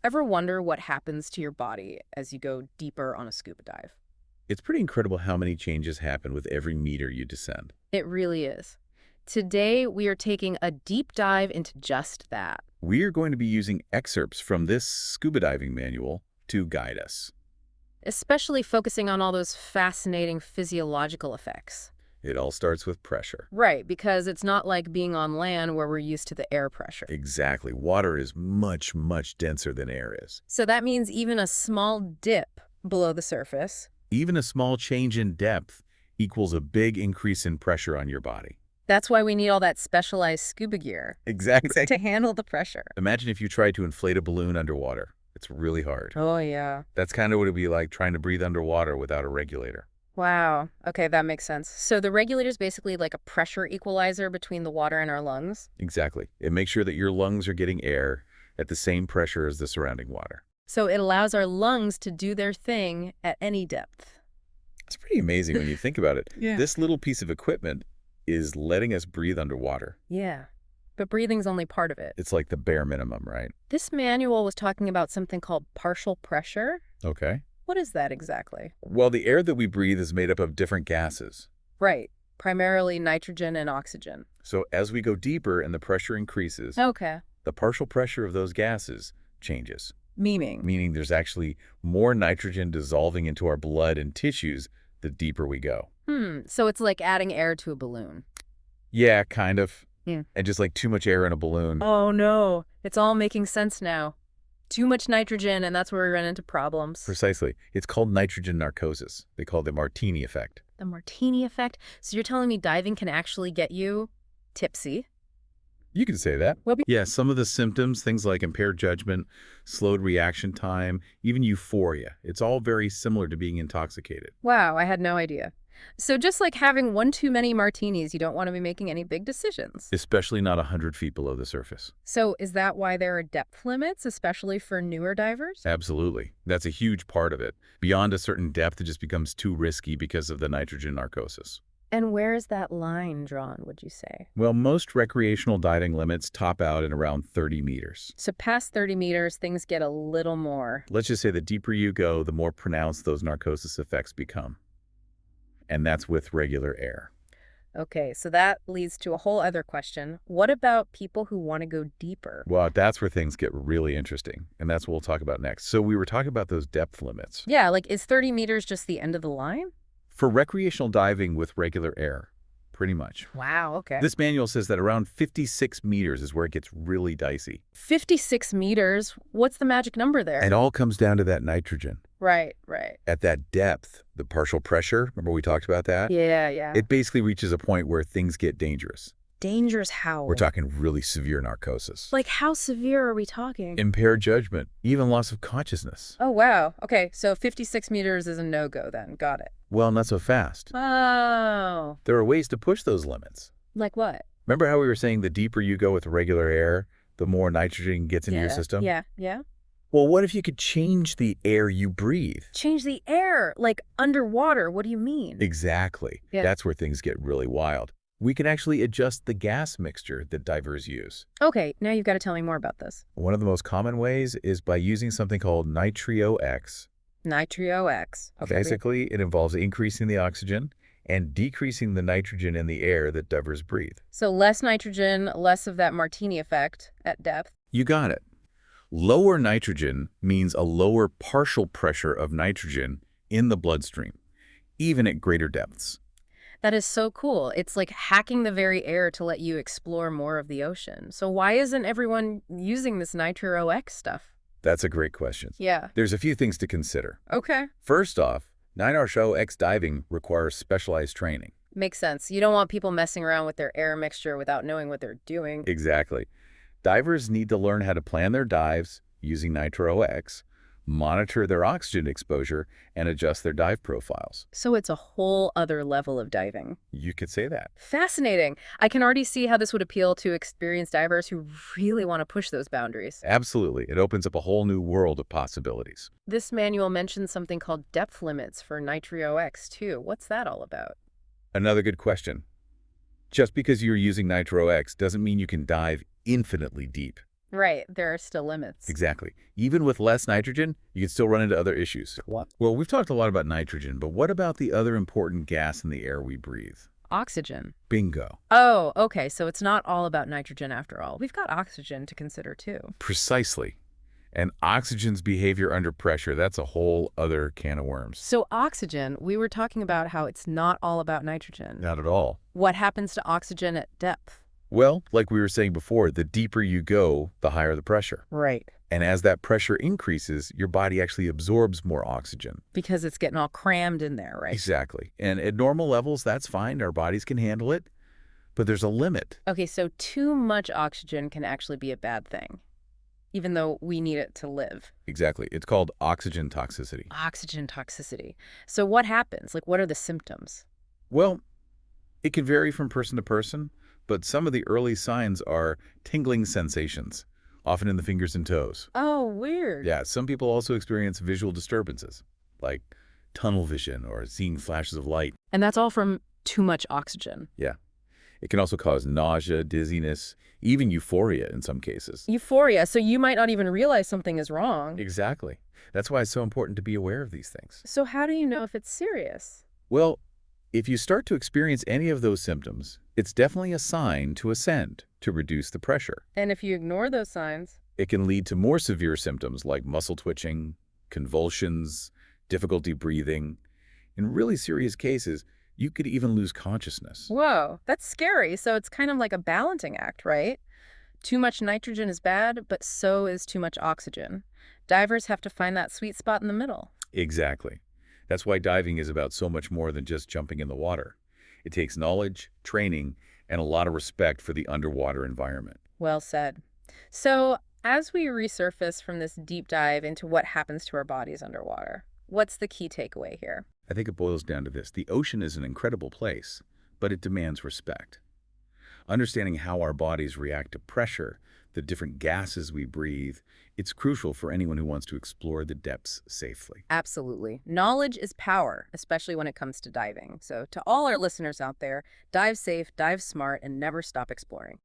Ever wonder what happens to your body as you go deeper on a scuba dive? It's pretty incredible how many changes happen with every meter you descend. It really is. Today, we are taking a deep dive into just that, We are going to be using excerpts from this scuba diving manual to guide us. especially focusing on all those fascinating physiological effects. It all starts with pressure. Right, because it's not like being on land where we're used to the air pressure. Exactly. Water is much, much denser than air is. So that means even a small dip below the surface. Even a small change in depth equals a big increase in pressure on your body. That's why we need all that specialized scuba gear Exactly. to handle the pressure. Imagine if you tried to inflate a balloon underwater. It's really hard. Oh, yeah. That's kind of what it'd be like trying to breathe underwater without a regulator. Wow. Okay, that makes sense. So the regulator is basically like a pressure equalizer between the water and our lungs. Exactly. It makes sure that your lungs are getting air at the same pressure as the surrounding water. So it allows our lungs to do their thing at any depth. It's pretty amazing when you think about it. Yeah. This little piece of equipment is letting us breathe underwater. Yeah. But breathing's only part of it. It's like the bare minimum, right? This manual was talking about something called partial pressure. Okay. What is that exactly? Well, the air that we breathe is made up of different gases. Right. Primarily nitrogen and oxygen. So as we go deeper and the pressure increases, Okay. the partial pressure of those gases changes, Meaning? meaning there's actually more nitrogen dissolving into our blood and tissues the deeper we go. So it's like adding air to a balloon. Yeah, kind of. Yeah. And just like too much air in a balloon. Oh no, it's all making sense now. Too much nitrogen, and that's where we run into problems. Precisely. It's called nitrogen narcosis. They call it the Martini effect. The martini effect? So you're telling me diving can actually get you tipsy? You can say that. Well, Yeah, some of the symptoms, things like impaired judgment, slowed reaction time, even euphoria, it's all very similar to being intoxicated. wow, I had no idea. So just like having one too many martinis, you don't want to be making any big decisions. Especially not 100 feet below the surface. So is that why there are depth limits, especially for newer divers? Absolutely. That's a huge part of it. Beyond a certain depth, it just becomes too risky because of the nitrogen narcosis. And where is that line drawn, would you say? Well, most recreational diving limits top out at around 30 meters. So past 30 meters, things get a little more. Let's just say the deeper you go, the more pronounced those narcosis effects become. And that's with regular air. Okay, so that leads to a whole other question. What about people who want to go deeper? Well, that's where things get really interesting, and that's what we'll talk about next. So we were talking about those depth limits. Yeah, like is 30 meters just the end of the line? For recreational diving with regular air, pretty much. Wow, okay. This manual says that around 56 meters is where it gets really dicey. 56 meters? What's the magic number there? It all comes down to that nitrogen. Right, right. At that depth, the partial pressure, remember we talked about that? Yeah, yeah. It basically reaches a point where things get dangerous. Dangerous how? We're talking really severe narcosis. Like how severe are we talking? Impaired judgment, even loss of consciousness. Oh, wow. Okay, so 56 meters is a no-go then. Got it. Well, not so fast. Oh. There are ways to push those limits. Like what? Remember how we were saying the deeper you go with regular air, the more nitrogen gets into your system? Yeah, yeah. Well, what if you could change the air you breathe? Change the air, like underwater. What do you mean? Exactly. Yeah. That's where things get really wild. We can actually adjust the gas mixture that divers use. Okay, now you've got to tell me more about this. One of the most common ways is by using something called Nitrio-X. Nitrio-X. Okay. Basically, it involves increasing the oxygen and decreasing the nitrogen in the air that divers breathe. So less nitrogen, less of that martini effect at depth. You got it. Lower nitrogen means a lower partial pressure of nitrogen in the bloodstream, even at greater depths. That is so cool. It's like hacking the very air to let you explore more of the ocean. So why isn't everyone using this Nitrio-X stuff? That's a great question. Yeah. There's a few things to consider. Okay. First off, 9RSHO-X diving requires specialized training. Makes sense. You don't want people messing around with their air mixture without knowing what they're doing. Exactly. Divers need to learn how to plan their dives using Nitrio-X, monitor their oxygen exposure, and adjust their dive profiles. So it's a whole other level of diving. You could say that. Fascinating. I can already see how this would appeal to experienced divers who really want to push those boundaries. Absolutely. It opens up a whole new world of possibilities. This manual mentions something called depth limits for Nitrio-X too. What's that all about? Another good question. Just because you're using Nitrio-X doesn't mean you can dive infinitely deep. Right, there are still limits. Exactly. Even with less nitrogen, you can still run into other issues. What? Well, we've talked a lot about nitrogen, but what about the other important gas in the air we breathe? Oxygen. Bingo. Oh, okay, so it's not all about nitrogen after all. We've got oxygen to consider too. Precisely. And oxygen's behavior under pressure, that's a whole other can of worms. So oxygen, we were talking about how it's not all about nitrogen. Not at all. What happens to oxygen at depth? Well, like we were saying before, the deeper you go, the higher the pressure. Right. And as that pressure increases, your body actually absorbs more oxygen. Because it's getting all crammed in there, right? Exactly. And at normal levels, that's fine. Our bodies can handle it. But there's a limit. Okay, so too much oxygen can actually be a bad thing, even though we need it to live. Exactly. It's called oxygen toxicity. Oxygen toxicity. So what happens? Like, what are the symptoms? Well, it can vary from person to person, but some of the early signs are tingling sensations, often in the fingers and toes. Oh, weird. Yeah, some people also experience visual disturbances, like tunnel vision or seeing flashes of light. And that's all from too much oxygen. Yeah. It can also cause nausea, dizziness, even euphoria in some cases. Euphoria, so you might not even realize something is wrong. Exactly. That's why it's so important to be aware of these things. So how do you know if it's serious? Well, if you start to experience any of those symptoms, it's definitely a sign to ascend, to reduce the pressure. And if you ignore those signs? It can lead to more severe symptoms like muscle twitching, convulsions, difficulty breathing. In really serious cases, you could even lose consciousness. Whoa, that's scary. So it's kind of like a balancing act, right? Too much nitrogen is bad, but so is too much oxygen. Divers have to find that sweet spot in the middle. Exactly. That's why diving is about so much more than just jumping in the water. It takes knowledge, training, and a lot of respect for the underwater environment. Well said. So as we resurface from this deep dive into what happens to our bodies underwater, what's the key takeaway here? I think it boils down to this. The ocean is an incredible place, but it demands respect. Understanding how our bodies react to pressure, the different gases we breathe, it's crucial for anyone who wants to explore the depths safely. Absolutely. Knowledge is power, especially when it comes to diving. So to all our listeners out there, dive safe, dive smart, and never stop exploring.